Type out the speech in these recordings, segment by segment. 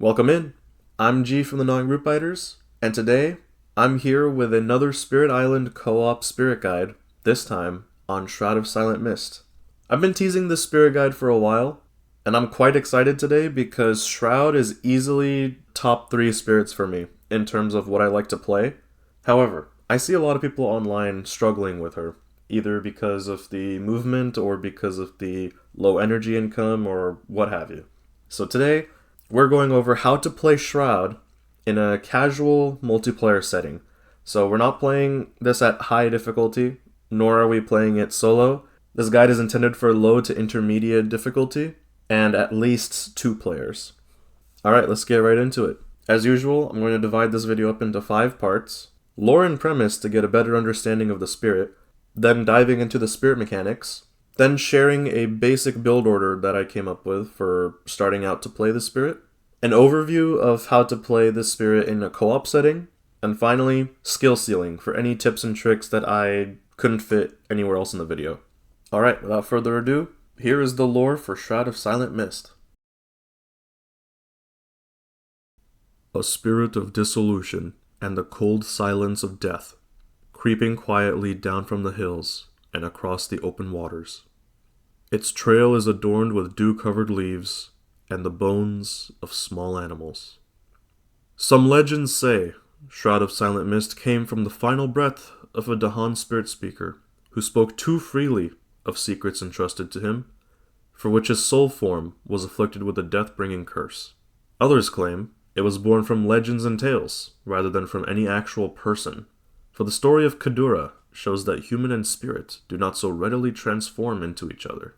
Welcome in. I'm G from the Gnawing Root Biters, and today I'm here with another Spirit Island co-op spirit guide, this time on Shroud of Silent Mist. I've been teasing this spirit guide for a while, and I'm quite excited today because Shroud is easily top 3 spirits for me in terms of what I like to play. However, I see a lot of people online struggling with her, either because of the movement or because of the low energy income or what have you. So today, we're going over how to play Shroud in a casual multiplayer setting. So we're not playing this at high difficulty, nor are we playing it solo. This guide is intended for low to intermediate difficulty, and at least 2 players. Alright, let's get right into it. As usual, I'm going to divide this video up into 5 parts. Lore and premise to get a better understanding of the spirit, then diving into the spirit mechanics, then sharing a basic build order that I came up with for starting out to play the spirit, an overview of how to play this spirit in a co-op setting, and finally, skill ceiling for any tips and tricks that I couldn't fit anywhere else in the video. Alright, without further ado, here is the lore for Shroud of Silent Mist. A spirit of dissolution and the cold silence of death, creeping quietly down from the hills and across the open waters. Its trail is adorned with dew-covered leaves and the bones of small animals. Some legends say Shroud of Silent Mist came from the final breath of a BoDaN spirit speaker who spoke too freely of secrets entrusted to him, for which his soul form was afflicted with a death-bringing curse. Others claim it was born from legends and tales rather than from any actual person, for the story of Kadura shows that human and spirit do not so readily transform into each other.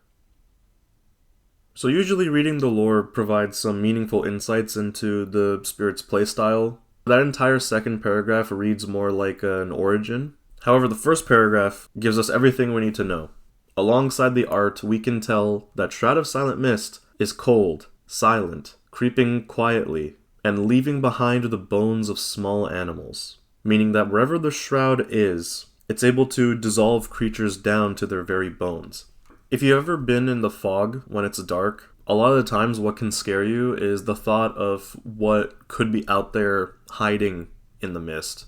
So usually reading the lore provides some meaningful insights into the spirit's playstyle. That entire second paragraph reads more like an origin. However, the first paragraph gives us everything we need to know. Alongside the art, we can tell that Shroud of Silent Mist is cold, silent, creeping quietly, and leaving behind the bones of small animals, meaning that wherever the shroud is, it's able to dissolve creatures down to their very bones. If you've ever been in the fog when it's dark, a lot of the times what can scare you is the thought of what could be out there hiding in the mist.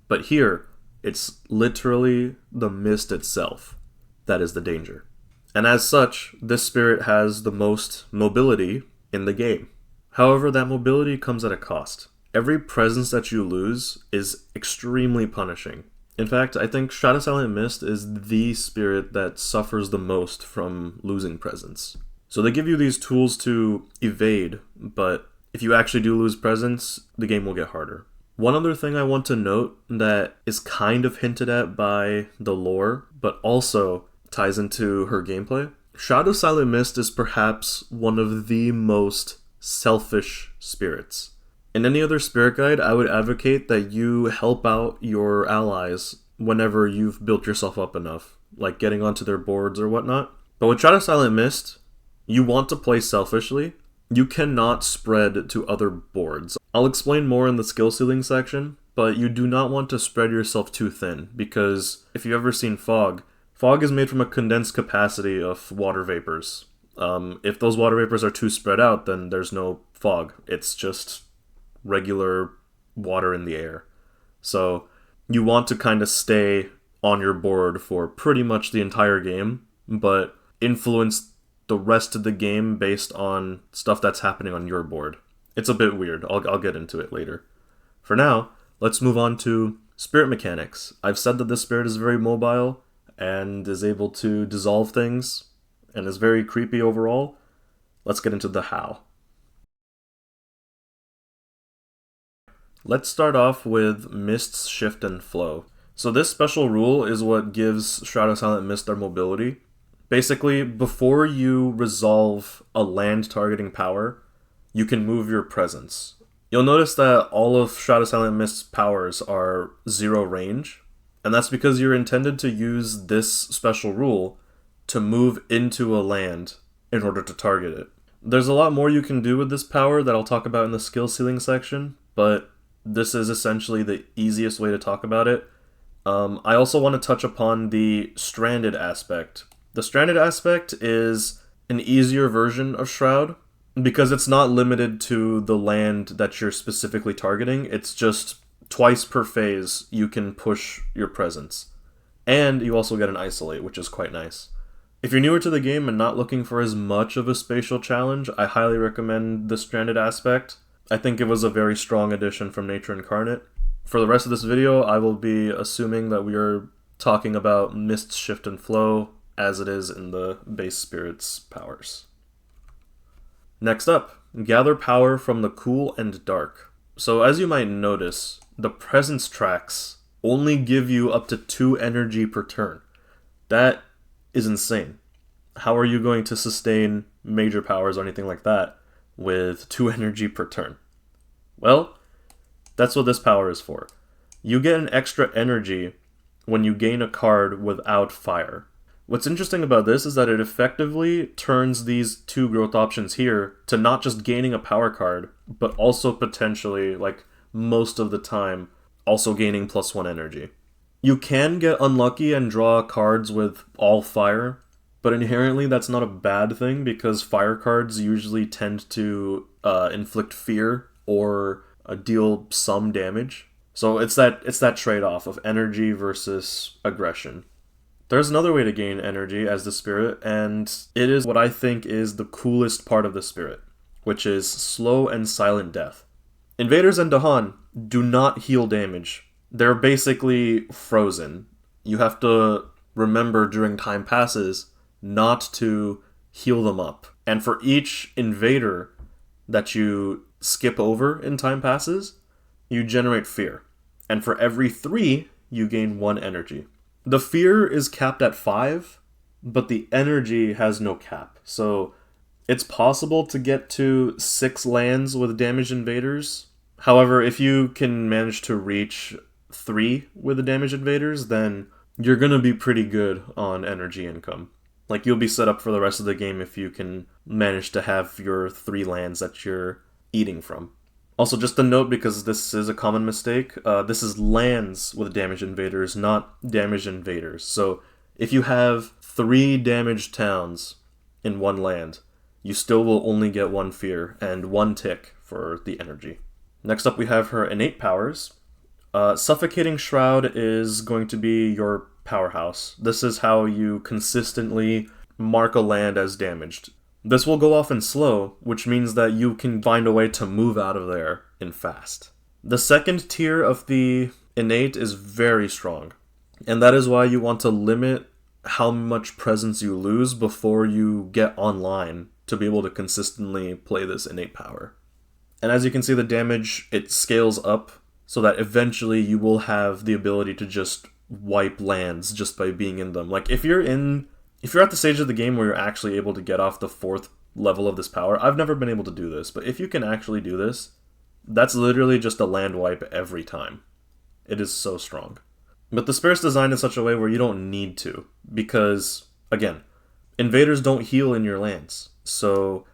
But here, it's literally the mist itself that is the danger. And as such, this spirit has the most mobility in the game. However, that mobility comes at a cost. Every presence that you lose is extremely punishing. In fact, I think Shroud of Silent Mist is the spirit that suffers the most from losing presence. So they give you these tools to evade, but if you actually do lose presence, the game will get harder. One other thing I want to note that is kind of hinted at by the lore, but also ties into her gameplay. Shroud of Silent Mist is perhaps one of the most selfish spirits. In any other spirit guide, I would advocate that you help out your allies whenever you've built yourself up enough, like getting onto their boards or whatnot. But with Shroud of Silent Mist, you want to play selfishly. You cannot spread to other boards. I'll explain more in the skill ceiling section, but you do not want to spread yourself too thin, because if you've ever seen fog is made from a condensed capacity of water vapors. If those water vapors are too spread out, then there's no fog. It's just regular water in the air. So you want to kind of stay on your board for pretty much the entire game, but influence the rest of the game based on stuff that's happening on your board. It's a bit weird. I'll get into it later. For now, let's move on to spirit mechanics. I've said that this spirit is very mobile and is able to dissolve things and is very creepy overall. Let's get into the how. Let's start off with Mist's Shift and Flow. So this special rule is what gives Shroud of Silent Mist their mobility. Basically, before you resolve a land targeting power, you can move your presence. You'll notice that all of Shroud of Silent Mist's powers are 0 range, and that's because you're intended to use this special rule to move into a land in order to target it. There's a lot more you can do with this power that I'll talk about in the skill ceiling section, but this is essentially the easiest way to talk about it. I also want to touch upon the stranded aspect. The stranded aspect is an easier version of Shroud. because it's not limited to the land that you're specifically targeting. It's just twice per phase you can push your presence. And you also get an isolate, which is quite nice. If you're newer to the game and not looking for as much of a spatial challenge, I highly recommend the Stranded aspect. I think it was a very strong addition from Nature Incarnate. For the rest of this video, I will be assuming that we are talking about Mist, Shift, and Flow as it is in the base Spirit's powers. Next up, gather power from the cool and dark. So as you might notice, the presence tracks only give you up to 2 energy per turn. That is insane. How are you going to sustain major powers or anything like that with 2 energy per turn? Well, that's what this power is for. You get an extra energy when you gain a card without fire. What's interesting about this is that it effectively turns these 2 growth options here to not just gaining a power card, but also potentially, like most of the time, also gaining +1 energy. You can get unlucky and draw cards with all fire, but inherently that's not a bad thing because fire cards usually tend to inflict fear or deal some damage. So it's that trade-off of energy versus aggression. There's another way to gain energy as the Spirit, and it is what I think is the coolest part of the Spirit, which is slow and silent death. Invaders and Dahan do not heal damage. They're basically frozen. You have to remember during time passes not to heal them up. And for each invader that you skip over in time passes, you generate fear. And for every 3, you gain 1 energy. The fear is capped at 5, but the energy has no cap. So it's possible to get to 6 lands with damaged invaders. However, if you can manage to reach 3 with the damaged invaders, then you're going to be pretty good on energy income. Like, you'll be set up for the rest of the game if you can manage to have your 3 lands that you're eating from. Also, just a note, because this is a common mistake, this is lands with damaged invaders, not damaged invaders. So if you have 3 damaged towns in 1 land, you still will only get 1 fear and 1 tick for the energy. Next up we have her innate powers. Suffocating Shroud is going to be your powerhouse. This is how you consistently mark a land as damaged. This will go off in slow, which means that you can find a way to move out of there in fast. The second tier of the innate is very strong, and that is why you want to limit how much presence you lose before you get online to be able to consistently play this innate power. And as you can see, the damage, it scales up so that eventually you will have the ability to just wipe lands just by being in them. Like, if you're at the stage of the game where you're actually able to get off the 4th level of this power, I've never been able to do this, but if you can actually do this, that's literally just a land wipe every time. It is so strong. But the Spirit's designed in such a way where you don't need to, because, again, invaders don't heal in your lands, so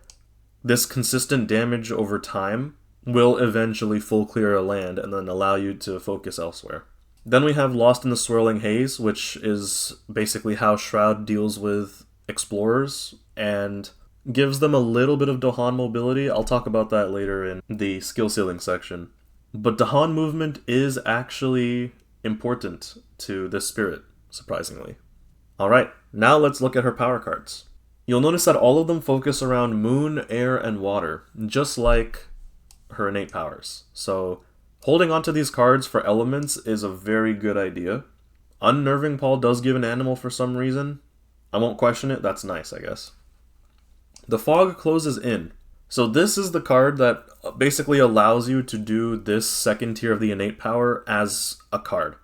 this consistent damage over time will eventually full clear a land and then allow you to focus elsewhere. Then we have Lost in the Swirling Haze, which is basically how Shroud deals with explorers and gives them a little bit of Dahan mobility. I'll talk about that later in the skill ceiling section. But Dahan movement is actually important to this Spirit, surprisingly. Alright, now let's look at her power cards. You'll notice that all of them focus around moon, air, and water, just like her innate powers. So holding onto these cards for elements is a very good idea. Unnerving Paul does give an animal for some reason. I won't question it, that's nice, I guess. The Fog closes in. So this is the card that basically allows you to do this second tier of the innate power as a card.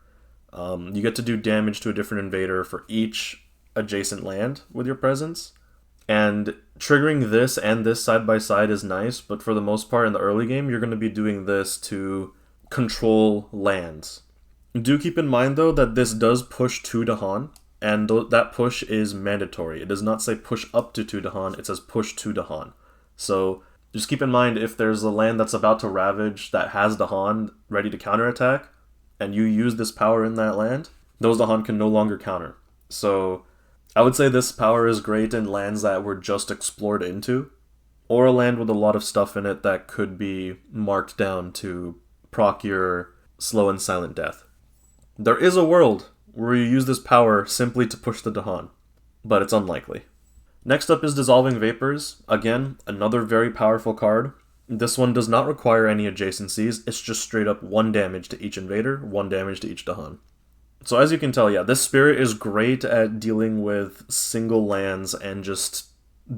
You get to do damage to a different invader for each adjacent land with your presence. And triggering this and this side by side is nice, but for the most part in the early game, you're going to be doing this to control lands. Do keep in mind, though, that this does push 2 Dahan, and that push is mandatory. It does not say push up to 2 Dahan, it says push 2 Dahan. So just keep in mind, if there's a land that's about to ravage that has Dahan ready to counterattack, and you use this power in that land, those Dahan can no longer counter. So I would say this power is great in lands that were just explored into. or a land with a lot of stuff in it that could be marked down to proc your slow and silent death. There is a world where you use this power simply to push the Dahan, but it's unlikely. Next up is Dissolving Vapors. Again, another very powerful card. This one does not require any adjacencies, it's just straight up 1 damage to each invader, 1 damage to each Dahan. So as you can tell, yeah, this spirit is great at dealing with single lands and just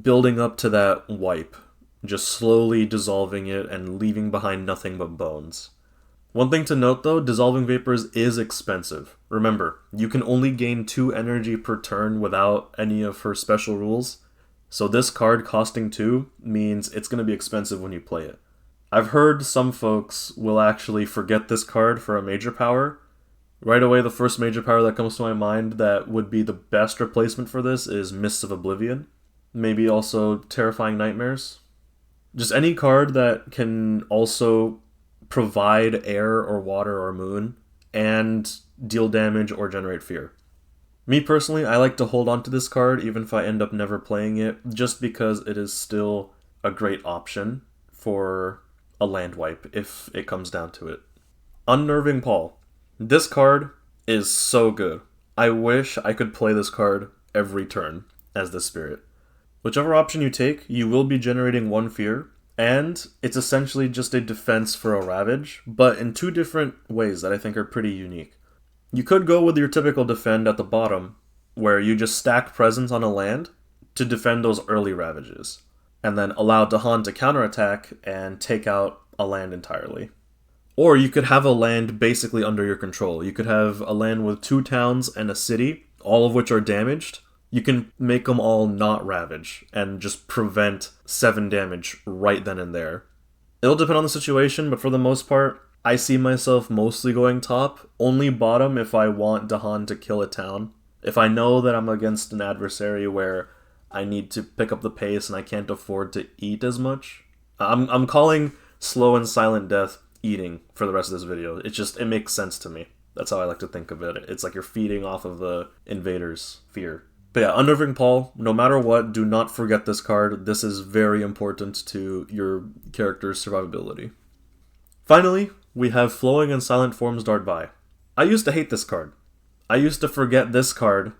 building up to that wipe. Just slowly dissolving it and leaving behind nothing but bones. One thing to note though, Dissolving Vapors is expensive. Remember, you can only gain 2 energy per turn without any of her special rules. So this card costing 2 means it's going to be expensive when you play it. I've heard some folks will actually forget this card for a major power. Right away, the first major power that comes to my mind that would be the best replacement for this is Mists of Oblivion. Maybe also Terrifying Nightmares. Just any card that can also provide air or water or moon and deal damage or generate fear. Me personally, I like to hold on to this card even if I end up never playing it, just because it is still a great option for a land wipe if it comes down to it. Unnerving Paul. This card is so good. I wish I could play this card every turn as the spirit. Whichever option you take, you will be generating 1 fear, and it's essentially just a defense for a Ravage, but in 2 different ways that I think are pretty unique. You could go with your typical defend at the bottom, where you just stack presence on a land to defend those early Ravages, and then allow Dahan to counterattack and take out a land entirely. Or you could have a land basically under your control. You could have a land with 2 towns and a city, all of which are damaged. You can make them all not Ravage, and just prevent 7 damage right then and there. It'll depend on the situation, but for the most part, I see myself mostly going top, only bottom if I want Dahan to kill a town. If I know that I'm against an adversary where I need to pick up the pace and I can't afford to eat as much. I'm calling slow and silent death eating for the rest of this video. It makes sense to me. That's how I like to think of it. It's like you're feeding off of the invader's fear. But yeah, Unnerving Paul, no matter what, do not forget this card. This is very important to your character's survivability. Finally, we have Flowing and Silent Forms Dart By. I used to hate this card. I used to forget this card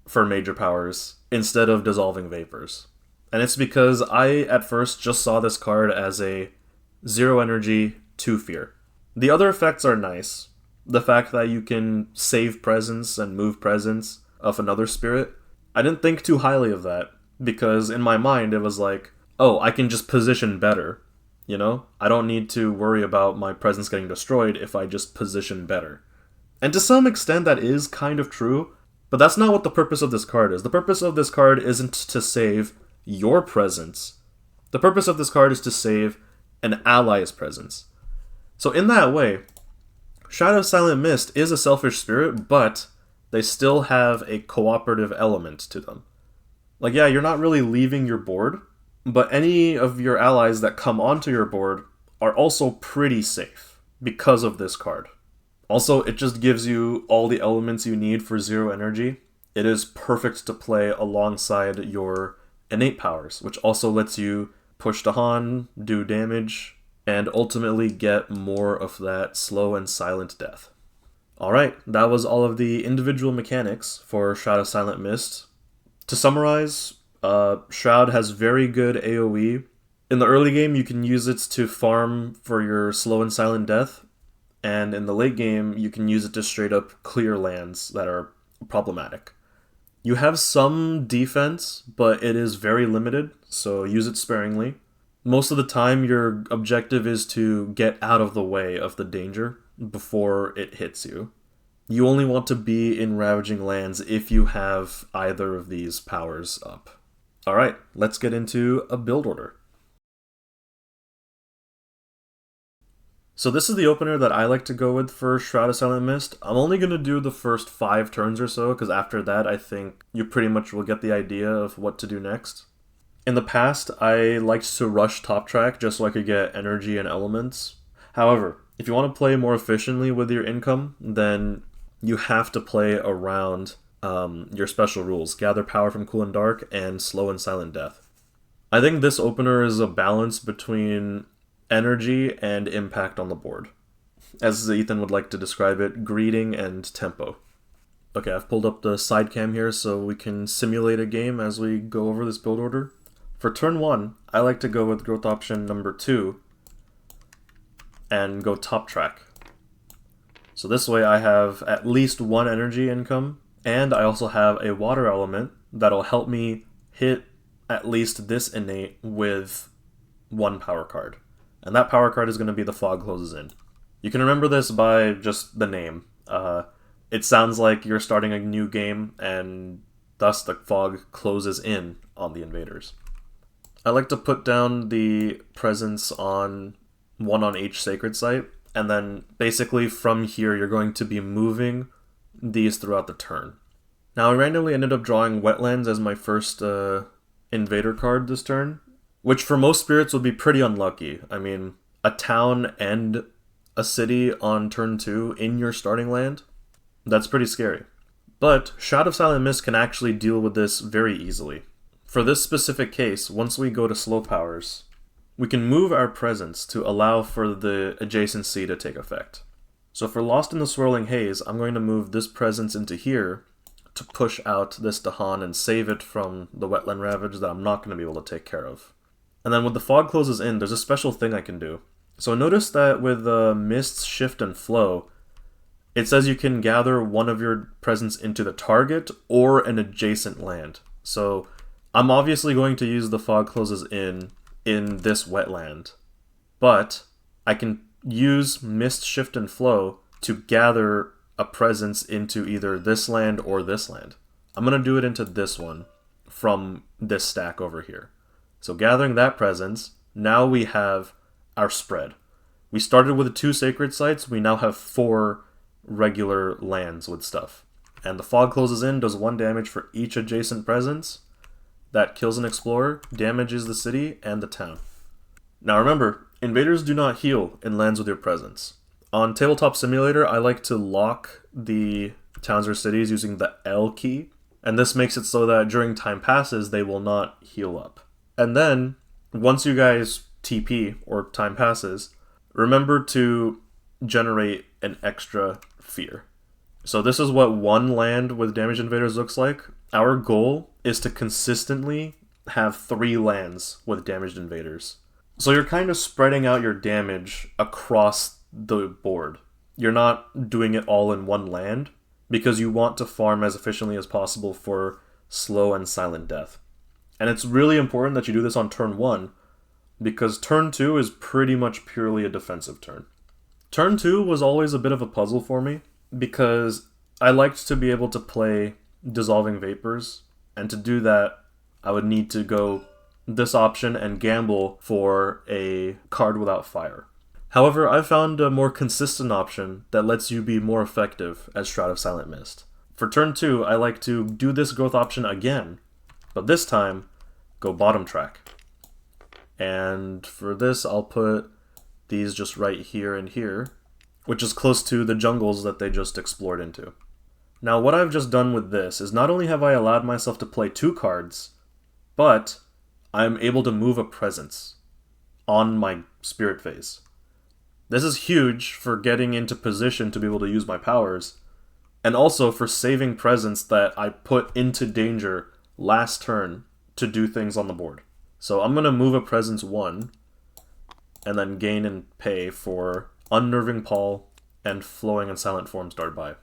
for major powers instead of Dissolving Vapors. And it's because I, at first, just saw this card as a 0 energy, 2 fear. The other effects are nice. The fact that you can save presence and move presence of another spirit. I didn't think too highly of that, because in my mind it was like, oh, I can just position better. You know? I don't need to worry about my presence getting destroyed if I just position better. And to some extent that is kind of true, but that's not what the purpose of this card is. The purpose of this card isn't to save your presence. The purpose of this card is to save an ally's presence. So in that way, Shadow Silent Mist is a selfish spirit, but they still have a cooperative element to them. Like, yeah, you're not really leaving your board, but any of your allies that come onto your board are also pretty safe because of this card. Also, it just gives you all the elements you need for 0 energy. It is perfect to play alongside your innate powers, which also lets you push Dahan, do damage, and ultimately get more of that slow and silent death. Alright, that was all of the individual mechanics for Shroud of Silent Mist. To summarize, Shroud has very good AoE. In the early game, you can use it to farm for your slow and silent death, and in the late game, you can use it to straight up clear lands that are problematic. You have some defense, but it is very limited, so use it sparingly. Most of the time, your objective is to get out of the way of the danger before it hits you. You only want to be in Ravaging Lands if you have either of these powers up. Alright, let's get into a build order. So this is the opener that I like to go with for Shroud of Silent Mist. I'm only going to do the first 5 turns or so, because after that I think you pretty much will get the idea of what to do next. In the past, I liked to rush top track just so I could get energy and elements. However, if you want to play more efficiently with your income, then you have to play around your special rules. Gather Power from Cool and Dark and Slow and Silent Death. I think this opener is a balance between energy and impact on the board. As Ethan would like to describe it, greeting and tempo. Okay, I've pulled up the side cam here so we can simulate a game as we go over this build order. For turn 1, I like to go with growth option number 2 and go top track. So this way I have at least 1 energy income, and I also have a water element that'll help me hit at least this innate with 1 power card. And that power card is going to be the Fog Closes In. You can remember this by just the name. It sounds like you're starting a new game, and thus the fog closes in on the invaders. I like to put down the presence on 1 on each sacred site, and then basically from here you're going to be moving these throughout the turn. Now I randomly ended up drawing Wetlands as my first invader card this turn, which for most spirits would be pretty unlucky. I mean, a town and a city on turn 2 in your starting land, that's pretty scary. But Shroud of Silent Mist can actually deal with this very easily. For this specific case, once we go to slow powers, we can move our presence to allow for the adjacency to take effect. So for Lost in the Swirling Haze, I'm going to move this presence into here to push out this Dahan and save it from the Wetland Ravage that I'm not going to be able to take care of. And then with the Fog Closes In, there's a special thing I can do. So notice that with Mist's Shift and Flow, it says you can gather 1 of your presence into the target or an adjacent land. So I'm obviously going to use the Fog Closes In this wetland, but I can use Mist, Shift, and Flow to gather a presence into either this land or this land. I'm going to do it into this one from this stack over here. So gathering that presence, now we have our spread. We started with 2 sacred sites, we now have 4 regular lands with stuff. And the Fog Closes In does 1 damage for each adjacent presence. That kills an explorer, damages the city and the town. Now remember, invaders do not heal in lands with your presence. On Tabletop Simulator, I like to lock the towns or cities using the L key, and this makes it so that during time passes, they will not heal up. And then, once you guys TP, or time passes, remember to generate an extra fear. So this is what 1 land with damaged invaders looks like. Our goal is to consistently have 3 lands with damaged invaders. So you're kind of spreading out your damage across the board. You're not doing it all in 1 land, because you want to farm as efficiently as possible for slow and silent death. And it's really important that you do this on turn 1, because turn 2 is pretty much purely a defensive turn. Turn 2 was always a bit of a puzzle for me, because I liked to be able to play Dissolving Vapors, and to do that, I would need to go this option and gamble for a card without fire. However, I found a more consistent option that lets you be more effective as Shroud of Silent Mist. For turn 2, I like to do this growth option again, but this time, go bottom track. And for this, I'll put these just right here and here, which is close to the jungles that they just explored into. Now, what I've just done with this is not only have I allowed myself to play 2 cards, but I'm able to move a presence on my spirit phase. This is huge for getting into position to be able to use my powers, and also for saving presence that I put into danger last turn to do things on the board. So I'm going to move a presence 1, and then gain and pay for Unnerving Pall and Flowing and Silent Forms Dart By.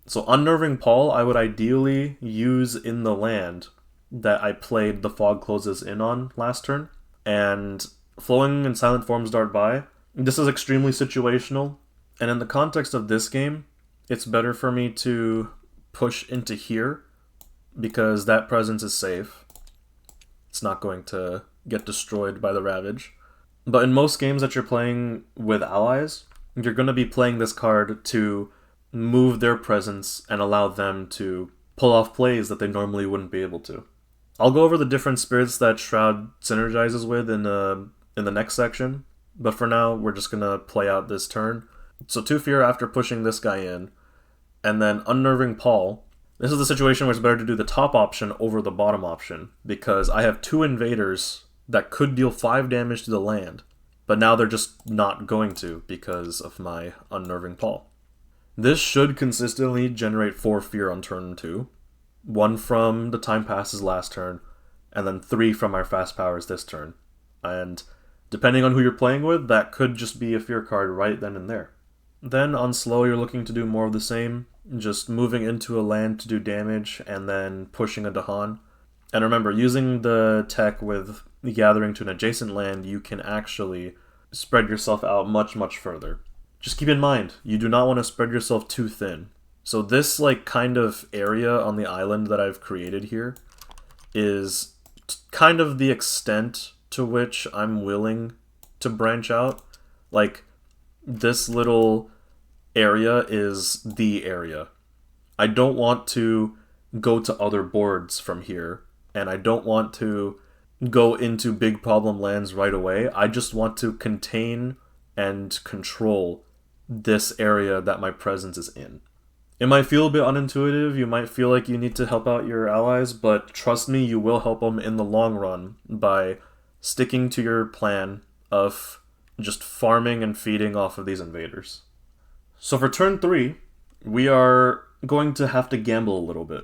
So Unnerving Pall I would ideally use in the land that I played the Fog Closes In on last turn, and Flowing and Silent Forms Dart By, this is extremely situational, and in the context of this game, it's better for me to push into here, because that presence is safe. It's not going to get destroyed by the Ravage. But in most games that you're playing with allies, you're going to be playing this card to move their presence and allow them to pull off plays that they normally wouldn't be able to. I'll go over the different spirits that Shroud synergizes with in the next section, but for now, we're just going to play out this turn. So 2 fear after pushing this guy in, and then Unnerving Pall. This is the situation where it's better to do the top option over the bottom option, because I have 2 invaders that could deal 5 damage to the land, but now they're just not going to because of my Unnerving Paw. This should consistently generate 4 fear on turn 2, 1 from the Time Passes last turn, and then 3 from our fast powers this turn. And depending on who you're playing with, that could just be a fear card right then and there. Then on slow, you're looking to do more of the same, just moving into a land to do damage and then pushing a Dahan. And remember, using the tech with gathering to an adjacent land, you can actually spread yourself out much, much further. Just keep in mind, you do not want to spread yourself too thin. So this kind of area on the island that I've created here is kind of the extent to which I'm willing to branch out. This little area is the area. I don't want to go to other boards from here, and I don't want to go into big problem lands right away. I just want to contain and control this area that my presence is in. It might feel a bit unintuitive, you might feel like you need to help out your allies, but trust me, you will help them in the long run by sticking to your plan of just farming and feeding off of these invaders. So for turn 3, we are going to have to gamble a little bit.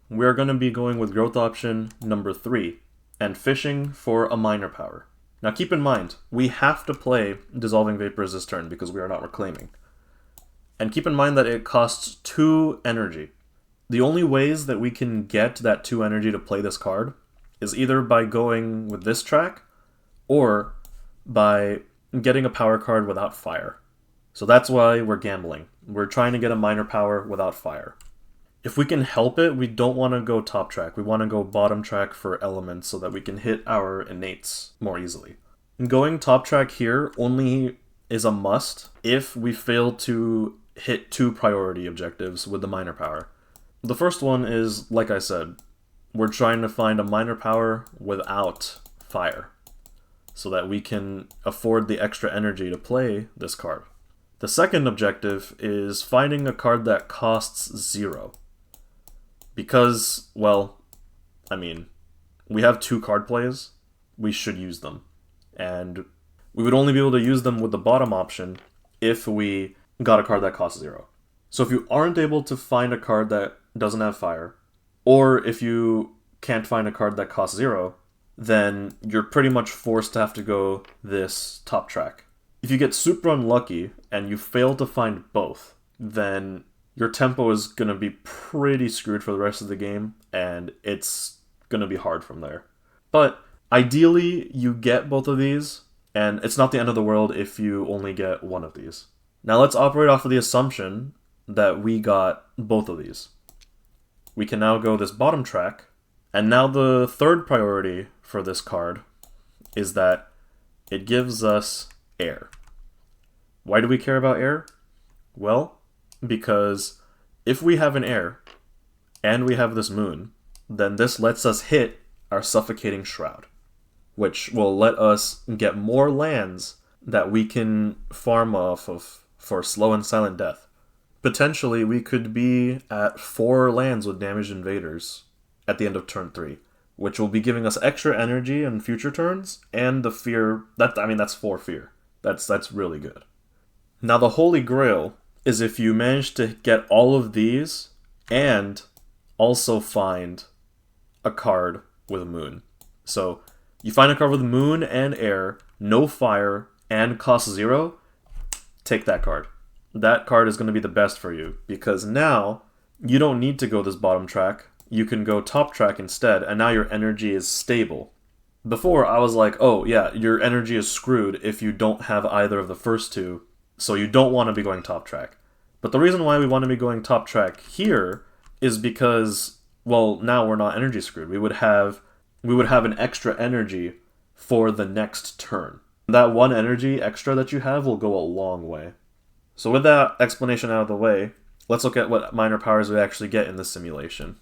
We are going to be going with growth option number 3 and fishing for a minor power. Now keep in mind, we have to play Dissolving Vapors this turn because we are not reclaiming. And keep in mind that it costs 2 energy. The only ways that we can get that 2 energy to play this card is either by going with this track or by getting a power card without fire. So that's why we're gambling. We're trying to get a minor power without fire. If we can help it, we don't want to go top track. We want to go bottom track for elements so that we can hit our innates more easily. Going top track here only is a must if we fail to hit 2 priority objectives with the minor power. The first one is, like I said, we're trying to find a minor power without fire so that we can afford the extra energy to play this card. The second objective is finding a card that costs 0. Because, well, we have 2 card plays, we should use them. And we would only be able to use them with the bottom option if we got a card that costs 0. So if you aren't able to find a card that doesn't have fire, or if you can't find a card that costs 0, then you're pretty much forced to have to go this top track. If you get super unlucky and you fail to find both, then your tempo is going to be pretty screwed for the rest of the game, and it's going to be hard from there. But ideally, you get both of these, and it's not the end of the world if you only get one of these. Now let's operate off of the assumption that we got both of these. We can now go this bottom track, and now the third priority for this card is that it gives us air. Why do we care about air? Well, because if we have an air and we have this moon, then this lets us hit our Suffocating Shroud, which will let us get more lands that we can farm off of for slow and silent death. Potentially, we could be at 4 lands with damaged invaders at the end of turn 3, which will be giving us extra energy in future turns, and the fear, that's 4 fear. That's really good. Now the Holy Grail is if you manage to get all of these and also find a card with a moon. So you find a card with moon and air, no fire, and cost 0, take that card. That card is going to be the best for you, because now you don't need to go this bottom track. You can go top track instead, and now your energy is stable. Before, I was like, oh yeah, your energy is screwed if you don't have either of the first 2, so you don't want to be going top track. But the reason why we want to be going top track here is because, well, now we're not energy screwed. We would have an extra energy for the next turn. That 1 energy extra that you have will go a long way. So with that explanation out of the way, let's look at what minor powers we actually get in this simulation.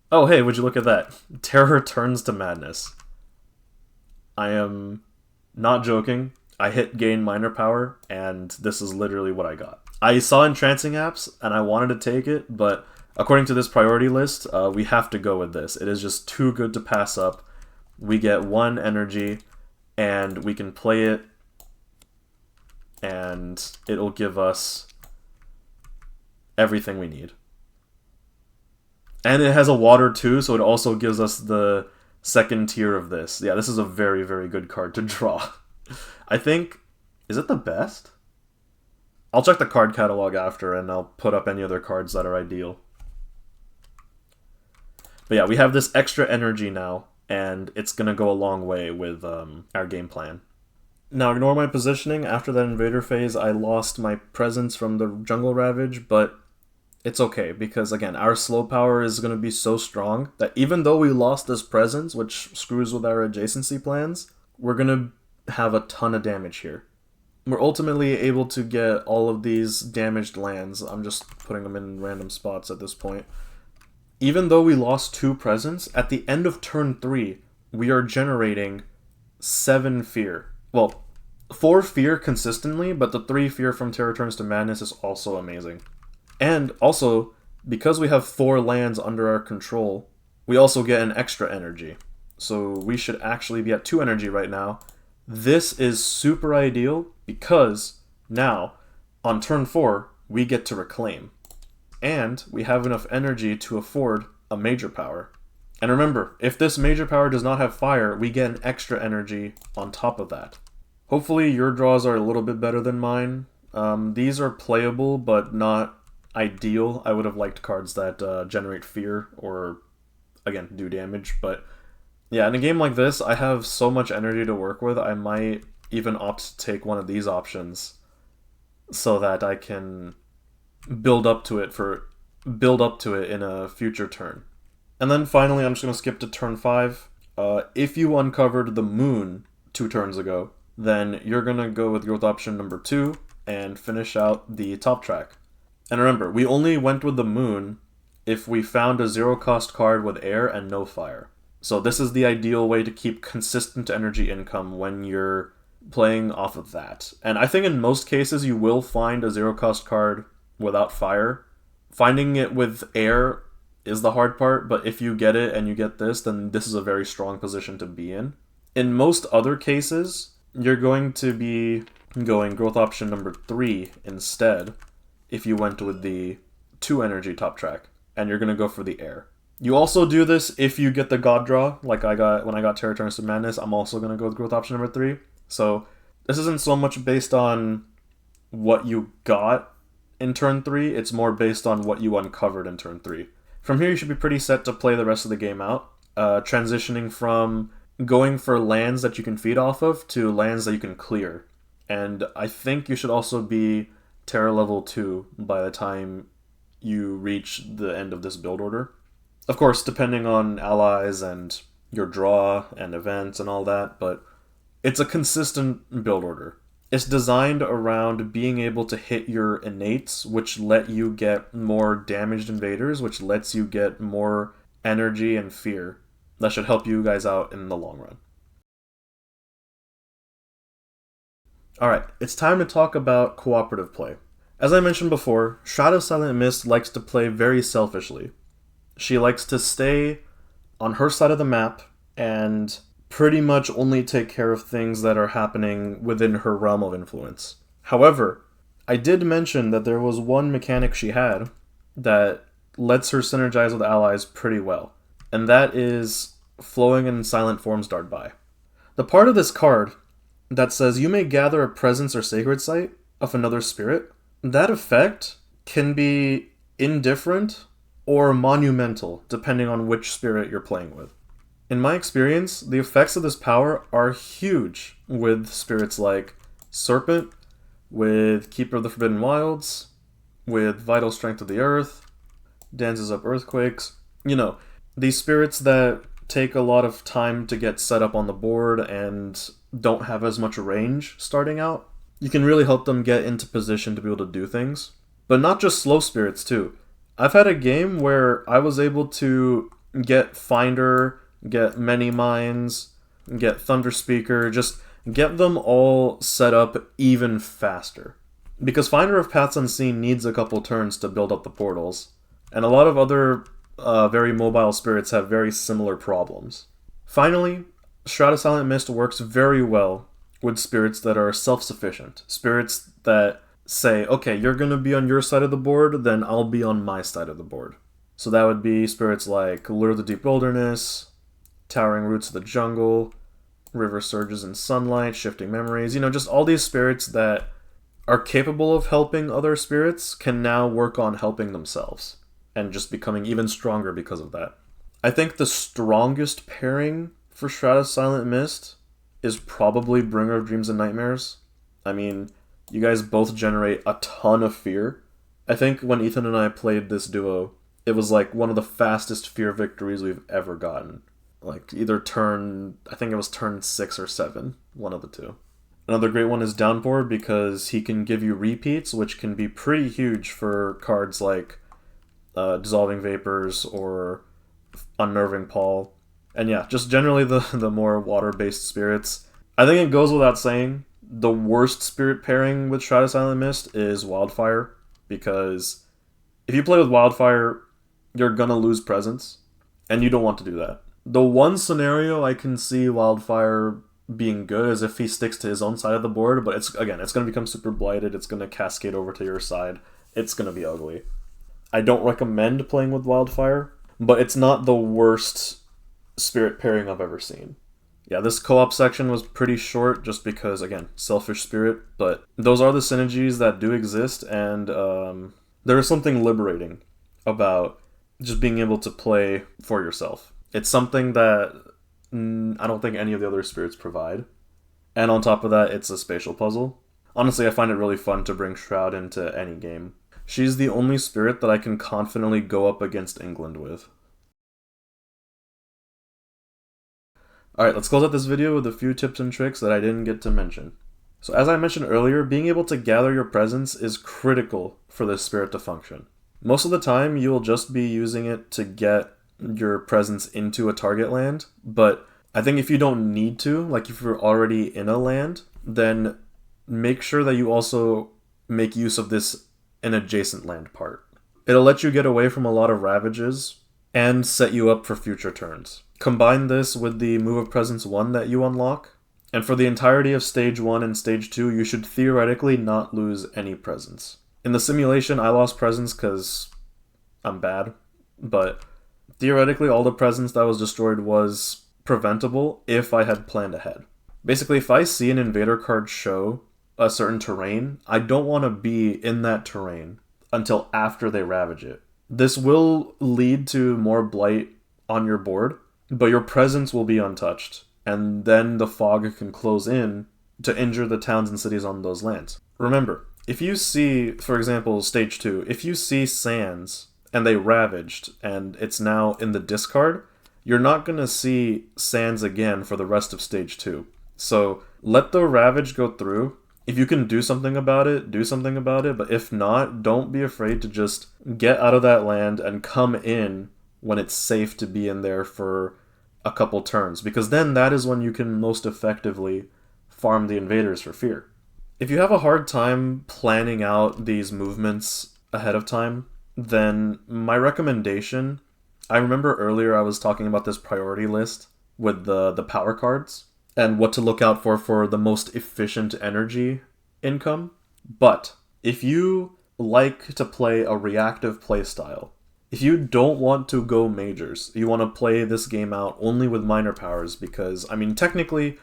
Oh hey, would you look at that? Terror turns to madness. I am not joking. I hit gain minor power, and this is literally what I got. I saw Entrancing Apps, and I wanted to take it, but according to this priority list, we have to go with this. It is just too good to pass up. we get 1 energy, and we can play it, and it'll give us everything we need. And it has a water too, so it also gives us the second tier of this. Yeah, this is a very, very good card to draw. I think, is it the best? I'll check the card catalog after, and I'll put up any other cards that are ideal. But yeah, we have this extra energy now, and it's going to go a long way with our game plan. Now, ignore my positioning. After that invader phase, I lost my presence from the jungle ravage, but it's okay, because again, our slow power is going to be so strong that even though we lost this presence, which screws with our adjacency plans, we're going to have a ton of damage here. We're ultimately able to get all of these damaged lands. I'm just putting them in random spots at this point. Even though we lost 2 presence, at the end of turn 3, we are generating 7 fear. Well, 4 fear consistently, but the 3 fear from Terror Turns to Madness is also amazing. And also, because we have 4 lands under our control, we also get an extra energy. So we should actually be at 2 energy right now. This is super ideal because now, on turn 4, we get to reclaim. And we have enough energy to afford a major power. And remember, if this major power does not have fire, we get an extra energy on top of that. Hopefully your draws are a little bit better than mine. These are playable, but not ideal. I would have liked cards that generate fear or, again, do damage. But yeah, in a game like this, I have so much energy to work with, I might even opt to take one of these options so that I can build up to it in a future turn. And then finally, I'm just going to skip to turn 5. If you uncovered the moon 2 turns ago, then you're going to go with growth option number 2 and finish out the top track. And remember, we only went with the moon if we found a 0-cost card with air and no fire. So this is the ideal way to keep consistent energy income when you're playing off of that. And I think in most cases you will find a 0-cost card without fire. Finding it with air is the hard part, but if you get it and you get this, then this is a very strong position to be in. In most other cases, you're going to be going growth option number 3 instead if you went with the 2 energy top track, and you're going to go for the air. You also do this if you get the God Draw, like I got when I got Terror Turns to Madness. I'm also going to go with growth option number 3. So this isn't so much based on what you got in turn 3, it's more based on what you uncovered in turn 3. From here, you should be pretty set to play the rest of the game out, transitioning from going for lands that you can feed off of to lands that you can clear. And I think you should also be Terror level 2 by the time you reach the end of this build order. Of course, depending on allies and your draw and events and all that, but it's a consistent build order. It's designed around being able to hit your innates, which let you get more damaged invaders, which lets you get more energy and fear. That should help you guys out in the long run. Alright, it's time to talk about cooperative play. As I mentioned before, Shroud of Silent Mist likes to play very selfishly. She likes to stay on her side of the map and pretty much only take care of things that are happening within her realm of influence. However, I did mention that there was one mechanic she had that lets her synergize with allies pretty well, and that is Flowing and Silent Forms Dart By. The part of this card that says you may gather a presence or sacred site of another spirit, that effect can be indifferent or monumental depending on which spirit you're playing with. In my experience, the effects of this power are huge with spirits like Serpent, with Keeper of the Forbidden Wilds, with Vital Strength of the Earth, Dances Up Earthquakes. You know, these spirits that take a lot of time to get set up on the board and don't have as much range starting out. You can really help them get into position to be able to do things. But not just slow spirits too. I've had a game where I was able to get Finder, get Many Minds, get Thunder Speaker, just get them all set up even faster. Because Finder of Paths Unseen needs a couple turns to build up the portals, and a lot of other very mobile spirits have very similar problems. Finally, Shroud of Silent Mist works very well with spirits that are self-sufficient. Spirits that say, okay, you're going to be on your side of the board, then I'll be on my side of the board. So that would be spirits like Lure of the Deep Wilderness, Towering Roots of the Jungle, River Surges in Sunlight, Shifting Memories. Just all these spirits that are capable of helping other spirits can now work on helping themselves and just becoming even stronger because of that. I think the strongest pairing for Shroud of Silent Mist is probably Bringer of Dreams and Nightmares. I mean, you guys both generate a ton of fear. I think when Ethan and I played this duo, it was like one of the fastest fear victories we've ever gotten. Like either I think it was turn 6 or 7, one of the two. Another great one is Downpour because he can give you repeats, which can be pretty huge for cards like Dissolving Vapors or Unnerving Pall. And yeah, just generally the more water-based spirits. I think it goes without saying, the worst spirit pairing with Shroud of Silent Mist is Wildfire, because if you play with Wildfire, you're gonna lose presence, and you don't want to do that. The one scenario I can see Wildfire being good is if he sticks to his own side of the board, but it's going to become super blighted, it's going to cascade over to your side, it's going to be ugly. I don't recommend playing with Wildfire, but it's not the worst spirit pairing I've ever seen. Yeah, this co-op section was pretty short just because, again, selfish spirit, but those are the synergies that do exist, and there is something liberating about just being able to play for yourself. It's something that I don't think any of the other spirits provide. And on top of that, it's a spatial puzzle. Honestly, I find it really fun to bring Shroud into any game. She's the only spirit that I can confidently go up against England with. Alright, let's close out this video with a few tips and tricks that I didn't get to mention. So as I mentioned earlier, being able to gather your presence is critical for this spirit to function. Most of the time, you will just be using it to get your presence into a target land, but I think if you don't need to, like if you're already in a land, then make sure that you also make use of this in adjacent land part. It'll let you get away from a lot of ravages and set you up for future turns. Combine this with the Move of Presence 1 that you unlock, and for the entirety of Stage 1 and Stage 2, you should theoretically not lose any presence. In the simulation, I lost presence because I'm bad, but theoretically all the presence that was destroyed was preventable if I had planned ahead. Basically, if I see an invader card show a certain terrain, I don't want to be in that terrain until after they ravage it. This will lead to more blight on your board, but your presence will be untouched, and then the fog can close in to injure the towns and cities on those lands. Remember, if you see, for example, Stage 2, if you see Sands and they ravaged and it's now in the discard, you're not going to see Sands again for the rest of Stage 2. So let the ravage go through. If you can do something about it, do something about it, but if not, don't be afraid to just get out of that land and come in when it's safe to be in there for a couple turns, because then that is when you can most effectively farm the invaders for fear. If you have a hard time planning out these movements ahead of time, then my recommendation, I remember earlier I was talking about this priority list with the power cards and what to look out for the most efficient energy income. But if you like to play a reactive playstyle, if you don't want to go majors, you want to play this game out only with minor powers, because, I mean, technically,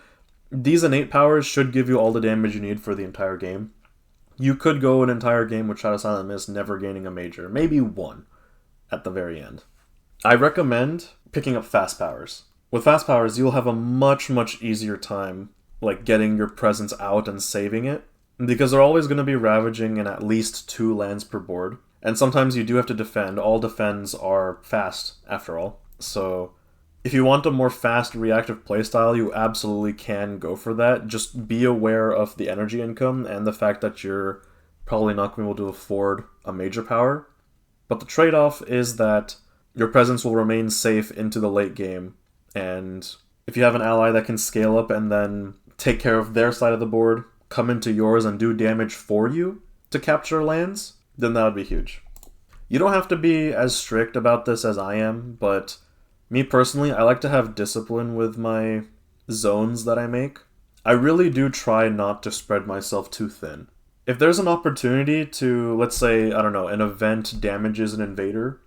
these innate powers should give you all the damage you need for the entire game. You could go an entire game with Shadow Silent Mist never gaining a major, maybe one at the very end. I recommend picking up fast powers. With fast powers, you'll have a much easier time like getting your presence out and saving it, because they're always going to be ravaging in at least 2 lands per board. And sometimes you do have to defend. All defends are fast, after all. So if you want a more fast reactive playstyle, you absolutely can go for that. Just be aware of the energy income and the fact that you're probably not going to be able to afford a major power. But the trade-off is that your presence will remain safe into the late game. And if you have an ally that can scale up and then take care of their side of the board, come into yours and do damage for you to capture lands, then that would be huge. You don't have to be as strict about this as I am, but me personally, I like to have discipline with my zones that I make, I really do try not to spread myself too thin. If there's an opportunity to, let's say, I don't know, an event damages an invader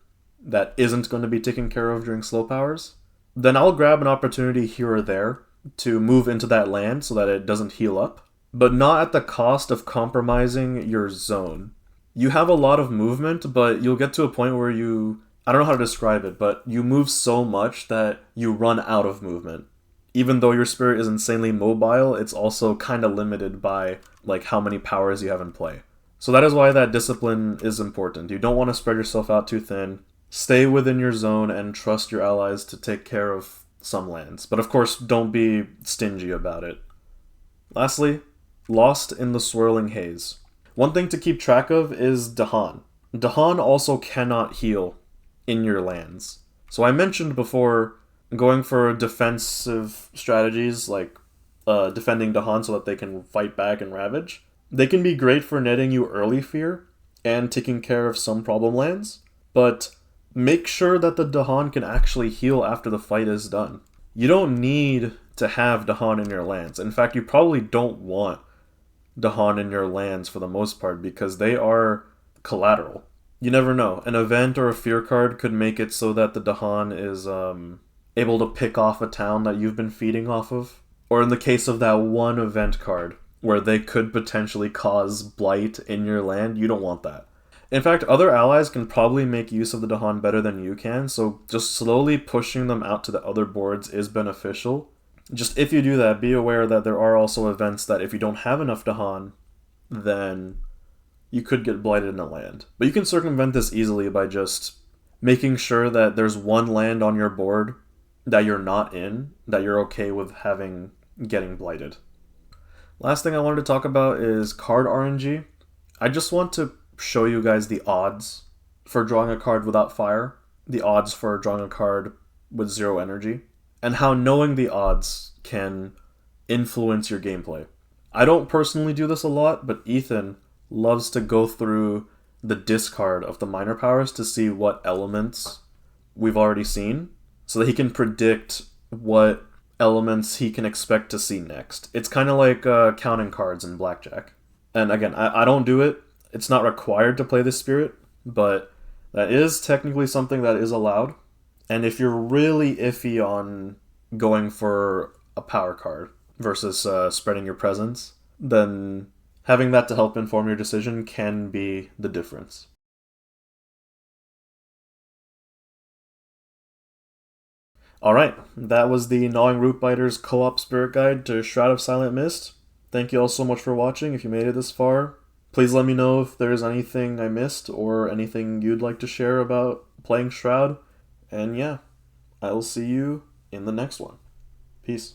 that isn't going to be taken care of during slow powers, then I'll grab an opportunity here or there to move into that land so that it doesn't heal up, but not at the cost of compromising your zone. You have a lot of movement, but you'll get to a point where I don't know how to describe it, but you move so much that you run out of movement. Even though your spirit is insanely mobile, it's also kind of limited by like how many powers you have in play. So that is why that discipline is important. You don't want to spread yourself out too thin. Stay within your zone and trust your allies to take care of some lands. But of course, don't be stingy about it. Lastly, Lost in the Swirling Haze. One thing to keep track of is Dahan. Dahan also cannot heal in your lands. So I mentioned before going for defensive strategies like defending Dahan so that they can fight back and ravage. They can be great for netting you early fear and taking care of some problem lands, but make sure that the Dahan can actually heal after the fight is done. You don't need to have Dahan in your lands. In fact, you probably don't want Dahan in your lands for the most part because they are collateral. You never know. An event or a fear card could make it so that the Dahan is able to pick off a town that you've been feeding off of. Or in the case of that one event card, where they could potentially cause blight in your land, you don't want that. In fact, other allies can probably make use of the Dahan better than you can, so just slowly pushing them out to the other boards is beneficial. Just if you do that, be aware that there are also events that if you don't have enough Dahan, then you could get blighted in a land. But you can circumvent this easily by just making sure that there's one land on your board that you're not in, that you're okay with getting blighted. Last thing I wanted to talk about is card RNG. I just want to show you guys the odds for drawing a card without fire, the odds for drawing a card with 0 energy, and how knowing the odds can influence your gameplay. I don't personally do this a lot, but Ethan loves to go through the discard of the minor powers to see what elements we've already seen, so that he can predict what elements he can expect to see next. It's kind of like counting cards in blackjack. And again, I don't do it. It's not required to play this spirit, but that is technically something that is allowed. And if you're really iffy on going for a power card versus spreading your presence, then having that to help inform your decision can be the difference. Alright, that was the Gnawing Rootbiters co-op spirit guide to Shroud of Silent Mist. Thank you all so much for watching. If you made it this far, please let me know if there's anything I missed or anything you'd like to share about playing Shroud. And yeah, I will see you in the next one. Peace.